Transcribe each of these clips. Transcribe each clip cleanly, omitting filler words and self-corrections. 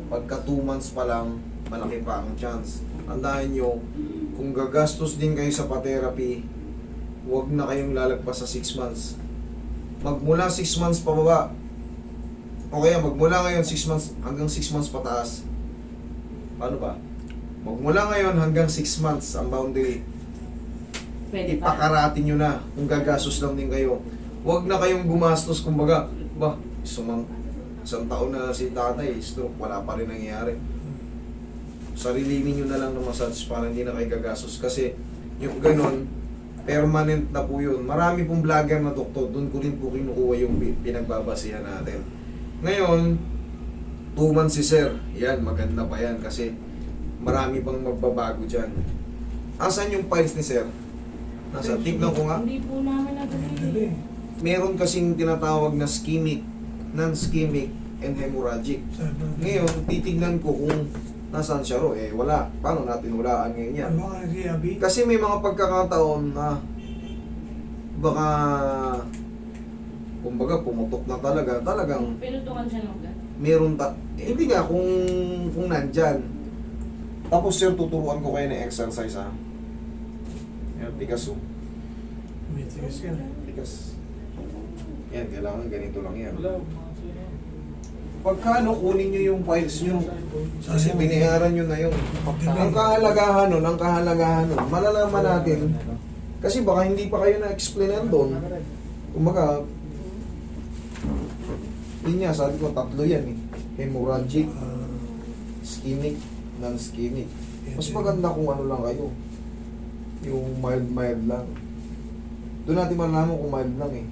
Pagka 2 months pa lang, malaki pa ang chance. Tandaan nyo, kung gagastos din kayo sa pa-therapy, huwag na kayong lalagpas sa 6 months. Magmula 6 months pababa, o kaya magmula ngayon 6 months hanggang 6 months pataas. Paano ba? Magmula ngayon hanggang 6 months ang boundary. Pwede pa. Ipakaratin nyo na kung gagastos lang din kayo. Huwag na kayong gumastos, kumbaga, isang taon na si tatay, stroke, wala pa rin nangyayari. Sarilinin nyo na lang ng massage para hindi na kayo gagastos. Kasi yung ganon, permanent na po yun. Marami pong vlogger na doktor, doon ko rin po kinukuha yung pinagbabasihan natin. Ngayon, 2 months si sir, yan, maganda pa yan kasi marami pang magbabago dyan. Asan yung files ni sir? Nasa, tignan ko nga. Hindi po namin nadali. Meron kasing tinatawag na ischemic, non-ischemic, and hemorrhagic. Ngayon, titignan ko kung nasaan siya ro. Wala. Paano natin hulaan ngayon yan? Kasi may mga pagkakataon na baka kumbaga pumutok na talagang Pinutukan siya ng ugat. meron hindi nga kung nandyan. Tapos sir, tuturuan ko kayo ng exercise ha. Yan, tigas oh. Tigas. Yan, kailangan ganito lang yan. Pagka kunin nyo yung files nyo, kasi binayaran nyo na yun. Ang kahalagahan nun, malalaman natin, kasi baka hindi pa kayo na-explainan doon. Kumbaga, yun nga, sabi ko, 3 yan eh. Hemorrhagic, ischemic, non-ischemic. Mas maganda kung ano lang kayo. Yung mild lang. Doon natin malalaman kung mild lang eh.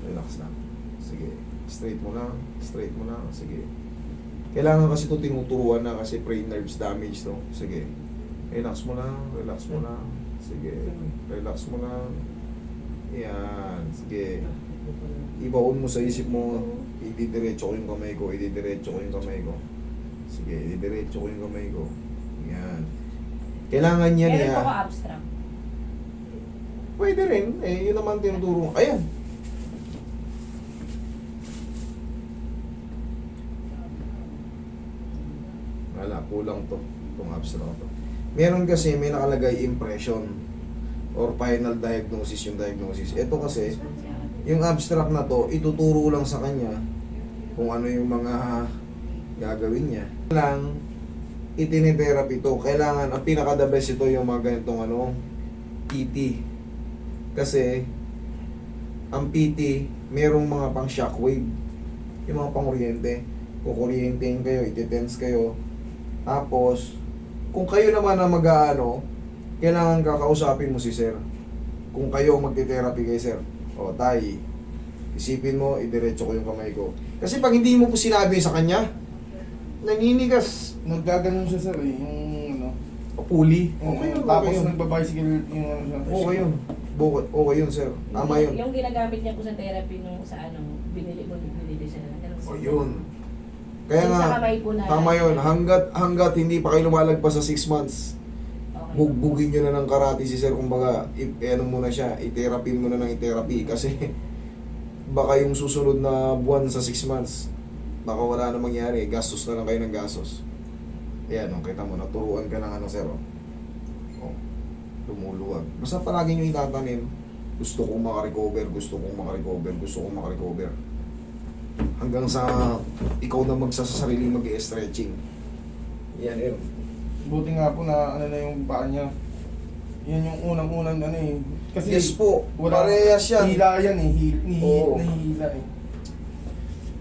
Relax lang. Sige. Straight mo lang. Sige. Kailangan kasi ito tinuturuan na kasi brain nerves damage to. Sige. Relax mo lang. Sige. Relax mo lang. Yan. Sige. Ibaon mo sa isip mo, ididiretso ko yung kamay ko. Sige, ididiretso ko yung kamay ko. Yan. Kailangan yan Meron po ko abstract. Pwede rin. Yun naman tinuturo. Ayan. Wala, kulang to. Itong abstract to. Meron kasi, may nakalagay impression or final diagnosis yung diagnosis. Ito kasi, yung abstract na to, ituturo lang sa kanya kung ano yung mga gagawin niya. Lang, itinitherapy to. Kailangan, ang pinaka-the best ito yung mga ganitong PT. Kasi, ang PT, merong mga pang shockwave. Yung mga pang kuryente. Kukuryentein kayo, iti-tense kayo. Tapos, kung kayo naman na kailangan kakausapin mo si sir. Kung kayo magti-therapy kay sir. O, tay, isipin mo, idiretso ko yung kamay ko. Kasi pag hindi mo po sinabi sa kanya, naninigas. Naggaganon siya sir eh, yung Puli. Okay, yun, tapos okay yun. nagbabicycle yung siya. Okay yun. Okay yun, sir. Tama yun. Yung ginagamit niya po sa therapy nung binili siya. O yun. Kaya Yung nga, sa kamay po na. tama yun. Hanggat hindi pa kayo lumalagpas sa 6 months, Okay. bugbugin nyo na ng karate si sir. Kumbaga, ano muna siya, i-therapy mo na ng i-therapy. Kasi, baka yung susunod na buwan sa 6 months, baka wala na mangyari. Gastos na lang kayo ng gastos. Ayan, kita mo, naturuan ka ng sir. Lumuluwag. Basta palagi nyo itatanim, gusto kong makarecover. Hanggang sa ikaw na magsasarili mag-i-stretching. Yan yun. Buti nga po na na yung paa niya. Yan yung unang-unang Kasi Yes po, wala, parehas yan. hila yan eh. Oo. Nahihila eh.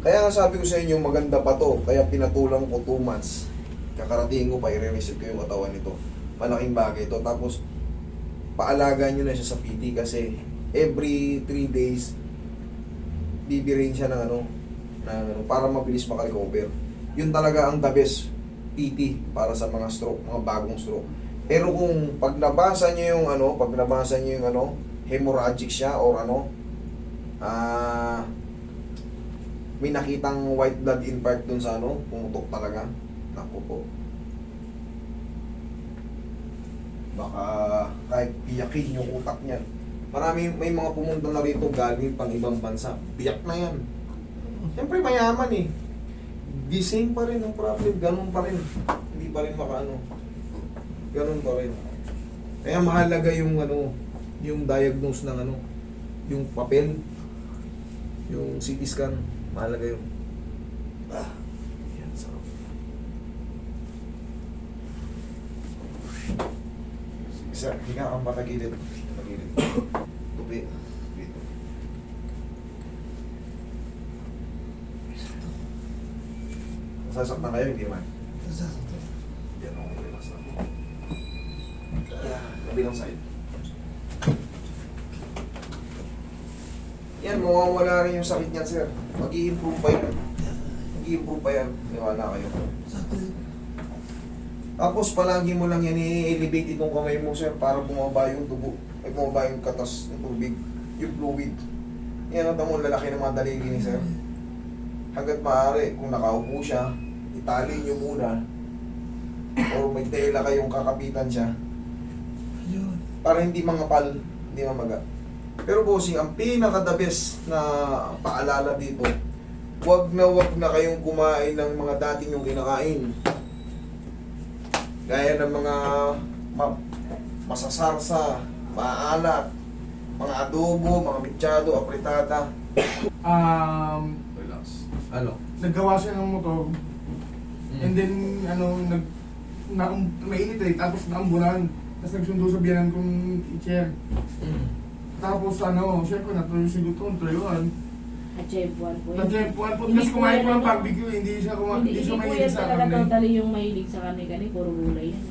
Kaya nga sabi ko sa inyo, maganda pa to. Kaya pinatulang ko 2 months. Kakarating ko pa, i-reset ko yung katawan nito. Malaking bagay ito. Tapos, paalagaan nyo na siya sa PT kasi every 3 days, bibirain siya ng para mabilis makarecover. Yun talaga ang the best PT para sa mga stroke, mga bagong stroke. Pero kung pag nabasa niyo yung hemorrhagic siya or may nakitang white blood infarct dun sa pumutok talaga. Naku po. Baka kahit biyakin yung utak niyan. May mga pumunta na rito galing pang ibang bansa. Biyak na yan. Siyempre mayaman eh. The same pa rin ang problem. Ganun pa rin. Hindi pa rin makaano. Ganun pa rin. Kaya mahalaga yung yung diagnose ng yung papel, yung CT scan, mahalaga yung yan, sarap. Sige sir, hinga kang patagilid. Patagilid. Tupi. Dito. Masasaktan kayo, hindi man. Yan, okay, relax lang. Kabilang side. Yan, mawawala rin yung sakit niyan, sir. Mag-i-improve pa yan. Mag-i-improve pa yan. Niwala kayo. Tapos palagi mo lang yan i-elevate itong kamay mo, sir, para bumaba yung dugo. Ay bumaba yung katas ng tubig, yung fluid. Yan ang tamang lalaki ng mga daliri ni sir. Hanggat maaari, kung nakaupo siya, itali nyo muna. O may tela kayong kakapitan siya. Para hindi mangapal, hindi mamaga. Pero bossing, ang pinaka-the best na paalala dito, wag na kayong kumain ng mga dating yung kinakain. Gaya ng mga masasarsa, maalat, mga adobo, mga mechado, apritada. Relax. Ano? Naggawa siya ng motor, and then, mainit eh, tapos naambulan. Tapos nagsundo sa biyanan kong teacher. Tapos syempre natuloy si Luton, tuyuan. H1 po. Nag-F1 po, tapos kumain po ng barbecue, hindi siya Hindi po mahilig yan sa talaga karne. totally yung mahilig sa kani-kani, puro gulay yan.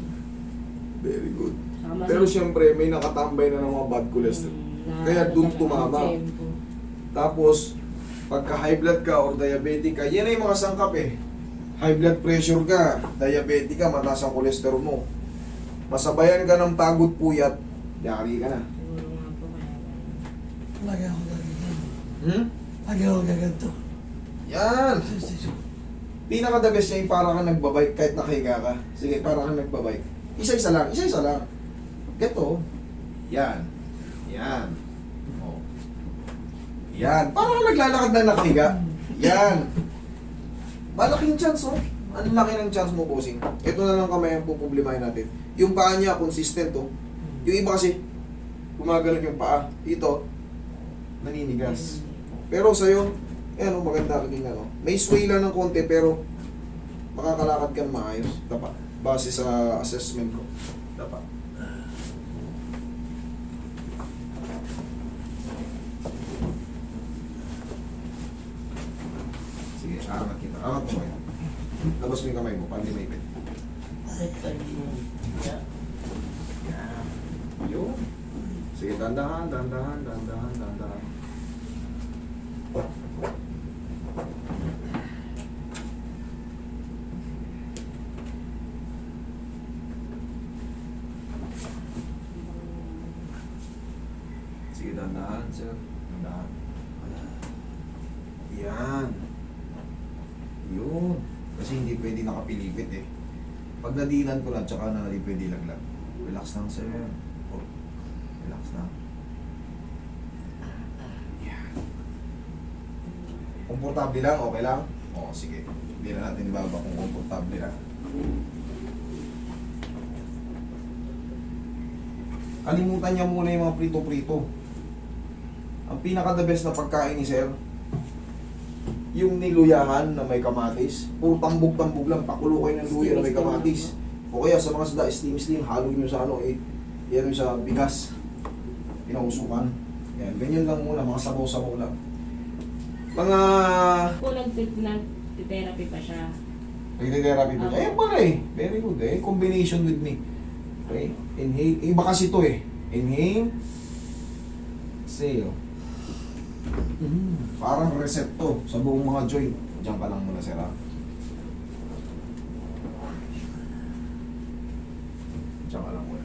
Very good. Saka mas- Pero siyempre, may nakatambay na ng mga bad cholesterol. Kaya dun tumama. Tapos, pagka high blood ka or diabetic ka, yan ay mga sangkap eh. High blood pressure ka, diabetic ka, mataas ang cholesterol mo. Masabayan ka ng pagod puyat, yari ka na. Siguro nga po kaya. Lagi ako gaganto. Lagi ako gaganto. Yan! Pinaka-the best niya yung para kang nagbabike kahit nakahiga ka. Sige, para kang nagbabike. Isa-isa lang, isa-isa lang. Geto. Yan. Yan. Oh. Yan. Para kang naglalakad na nakahiga. Yan. Malaking chance, oh. Ang laki ng chance mo, bossing. Ito na lang kamay ang pupublimahin natin. Yung paa niya, consistent, oh. Yung iba kasi, gumagalaw yung paa. Ito, naninigas. Pero sa'yo, ayan, oh, maganda tingnan, oh. May sway lang ng konti, pero makakalakad ka ng maayos. Dapat. Base sa assessment ko. Dapat. Sige, angat kita. Angat mo kayo. Labas mo yung kamay mo, pandi may ipit. Yun. Sige, dandahan, dandahan, dandahan, dandahan. Sige, dandahan, sir. Dandahan. Yan. Yun. Kasi hindi pwede nakapilipit eh. Pag nadilan ko lang, tsaka na hindi pwede laglag. Relax lang, sir. Oh. Relax lang. Yan. Komportable lang, okay lang? Oo, sige. Hindi na natin ibaba kung komportable lang. Kalimutan niya muna yung mga prito-prito. Ang pinaka-the best na pagkain ni sir, yung niluyahan na may kamatis, puro tambog-tambog lang, pakulo kayo ng luya na may kamatis. O kaya sa mga sada, steam, halo nyo sa yan sa bigas, pinausukan. Yan, ganyan lang muna, mga sabaw-sabaw lang. Mga... Kung nag-therapy pa siya. Nagte-therapy pa siya. Ayan pala eh, very good eh, combination with me. Okay, inhale, iba kasi ito eh. Inhale, exhale. Parang reset to sa buong mga joint. Diyan ka lang muna, sir, ha? Diyan ka lang muna.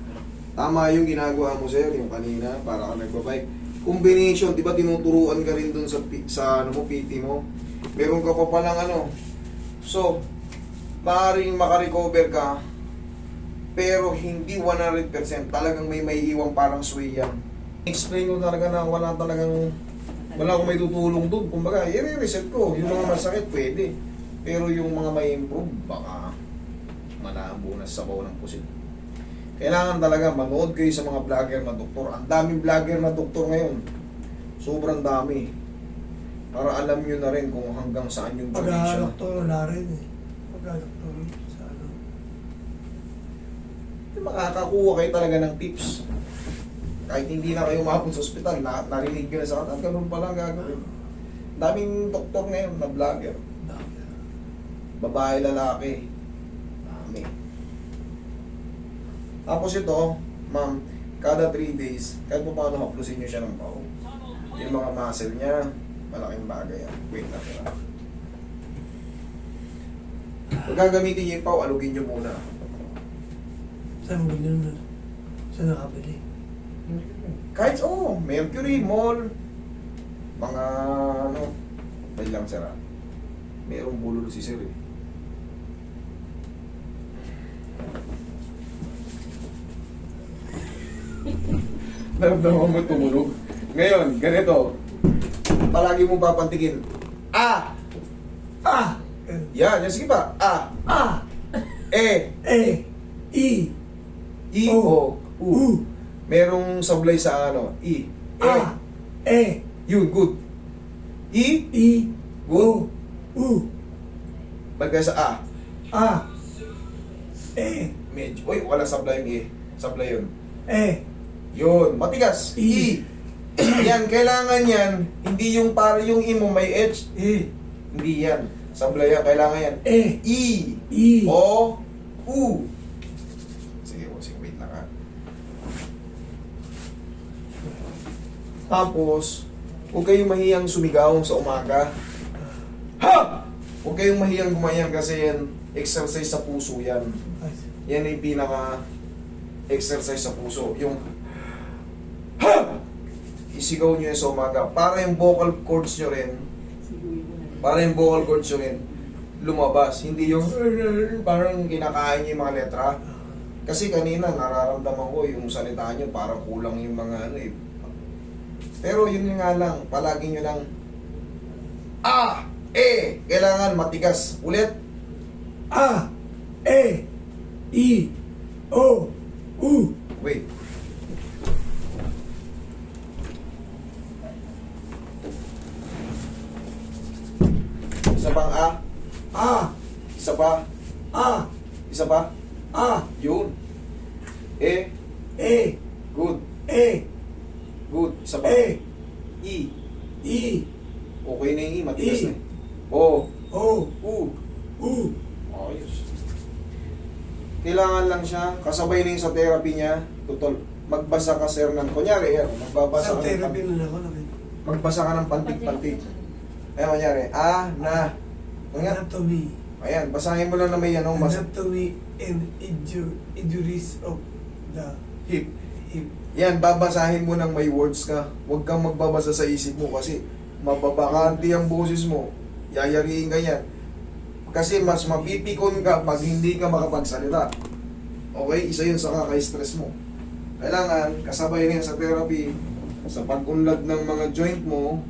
Tama yung ginagawa mo, sir, yung kanina, para ka nagbabike. Combination, di ba tinuturuan ka rin dun sa PT mo? Meron ka pa palang So, maaaring makarecover ka pero hindi 100%. Talagang may iwang parang sway yan. Explain ko talaga na wala akong may tutulong doon. Kumbaga, i-reset ko. Yung mga masakit, pwede. Pero yung mga may improve, baka malabo na sa sabaw ng pusit. Kailangan talaga manood kayo sa mga vlogger na doktor. Ang daming vlogger na doktor ngayon. Sobrang dami. Para alam nyo na rin kung hanggang saan yung duration. Pag-doktor na rin eh. Pag-doktor sa ano. Makakakuha kayo talaga ng tips. Kahit hindi na kayo umabot sa ospital, narinig nyo na sa katan, ganun pa lang gagawin. Daming doktor ngayon na vlogger. Babae, lalaki. Dami. Tapos ito, ma'am, kada 3 days, kahit pa paano haplusin nyo siya ng pao. Yung mga muscle niya, malaking bagay yan. Wait lang lang. Pag gagamitin niyo yung pao, alugin nyo muna. Saan mo ganyan na? Saan nakabili? Kahit Mercury, Mall, mga ano, may lang sira. Merong bulol si sir eh. Naramdaman mo tumulog. Ngayon, ganito. Palagi mong papantigin. Ah! Ah! Yan, sige pa. Ah! Ah! E! E! I! I, O. O, U. U! Merong sablay sa ano. I. E. A! E! Yun, good. I. I! Good. U! Bagay sa A. A! E! Medyo. Uy, walang sablay yung E. Sablay yun. E! Yun, matigas. I. Yan, kailangan yan. Hindi yung para yung I mo may H. E! Hindi yan. Sablay yan, kailangan yan. E! I. I! O. U. Sige, wait lang ha. Tapos, huwag kayong mahiyang sumigaw sa umaga. Ha! Huwag kayong mahiyang gumayan kasi yan, exercise sa puso yan. Yan ay pinaka exercise sa puso. Yung ha! Isigaw nyo yan sa umaga. Para yung vocal cords nyo rin, lumabas. Hindi yung parang kinakain nyo yung mga letra. Kasi kanina nararamdaman ko yung salita nyo parang kulang yung mga ano eh. Pero yun nga lang, palagi nyo lang A! E! Kailangan matigas. Ulit. A! E! I! O! U! Wait. Isa pang A. A! Isa pa. A! Isa pa. A! Yun. E. E! Good. E! Good. Isa pa. E! I. I! Okay na yung I. Matigas I. na. O. O! U. U! Ayos. Kailangan lang siya. Kasabay na yung sa therapy niya. Tutol. Magbasa ka sir ng kunyari. Magbabasa Sa ka ng therapy na ako namin. magbasa ka ng pantik-pantik. Ayan, kunyari. A. Na. Nga. Anatomy. Ayan. Basahin mo lang na may ano. Anatomy and injuries of the Hip. hip. Yan, babasahin mo ng may words ka. Huwag kang magbabasa sa isip mo kasi mababakanti ang boses mo. Yayariin ka yan. Kasi mas mapipikon ka pag hindi ka makapagsalita. Okay? Isa yun sa kaka-stress mo. Kailangan, kasabay na yan sa therapy, sa pag-unlad ng mga joint mo.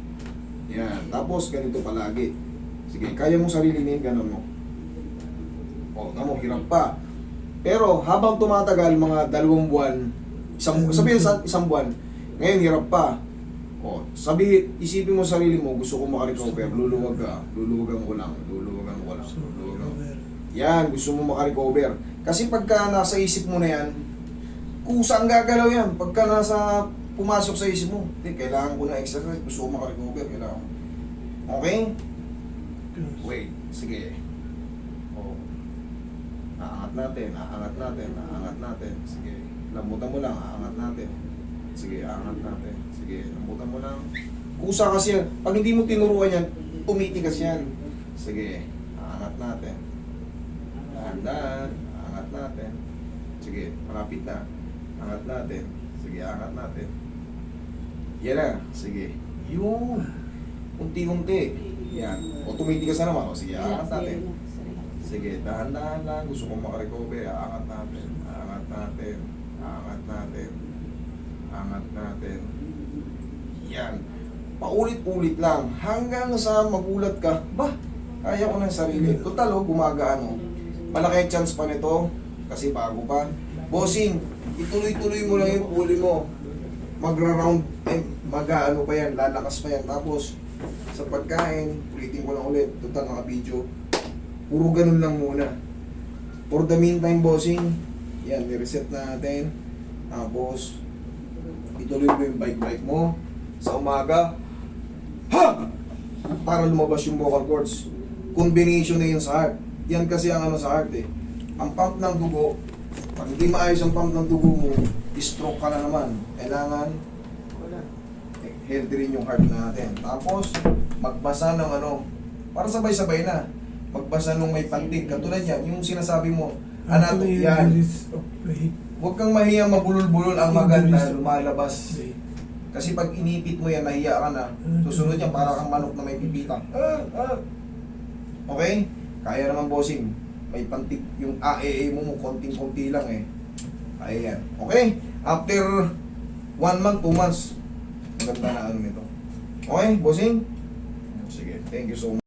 Yan. Tapos, ganito palagi. Sige, kaya mo sarilinin, ganun mo. O, tamo, hirap pa. Pero, habang tumatagal, mga 2 buwan, sabihin sa 1 buwan, ngayon hirap pa. O, isipin mo sarili mo, gusto ko makarecover, luluwagan ko lang. Yan, gusto mo makarecover. Kasi pagka nasa isip mo na yan, kusang gagalaw yan. Pagka pumasok sa isip mo, kailangan ko na exercise, gusto ko makarecover, kailangan ko. Okay? Wait, sige. O, aangat natin. Sige, lambutan mo lang, aangat natin. Sige, aangat natin. Sige, lambutan mo lang. Kusa kasi yan. Pag hindi mo tinuruan yan, tumitigas yan. Sige, aangat natin. Dahan-dahan, aangat natin. Sige, malapit na. Angat natin. Sige, angat natin. Yan na. Sige. Yun. Unti-unti. Yan. O tumitigas na naman. O sige, aangat natin. Sige, dahan-dahan lang. Gusto kong makarecover. Aangat natin. Aangat natin. Angat natin. Angat natin. Yan. Paulit-ulit lang. Hanggang sa magulat ka, ba, kaya ko ng sarili. Total, oh, gumagaan. Oh. Malaki ang chance pa nito. Kasi bago pa. Bossing, ituloy-tuloy mo lang yung puli mo. Magra-round, mag-ano pa yan, lalakas pa yan. Tapos, sa pagkain, ulitin ko lang ulit. Total, naka-video. Puro ganun lang muna. For the meantime, bossing, yan, nireset natin. Tapos, ituloy mo yung bike mo. Sa umaga, ha! Para lumabas yung vocal cords. Combination na yun sa heart. Yan kasi ang ano sa heart eh. Ang pump ng dugo, pag hindi maayos ang pump ng dugo mo, stroke ka na naman. Kailangan, healthy rin yung heart natin. Tapos, magbasa ng ano, para sabay-sabay na. Magbasa nung may pantig. Katulad yan, yung sinasabi mo, anatomy yan. Huwag kang mahiya mabulol-bulol, ang maganda, lumalabas. Kasi pag inipit mo yan, nahiya ka na. Susunod yan, para kang manok na may pipita. Okay? Kaya naman, bossing. May pantig, yung AAA mo, konting-konti lang eh. Kaya yan. Okay? After 1 month, 2 months, maganda na ano nito. Okay, bossing? Sige, thank you so much.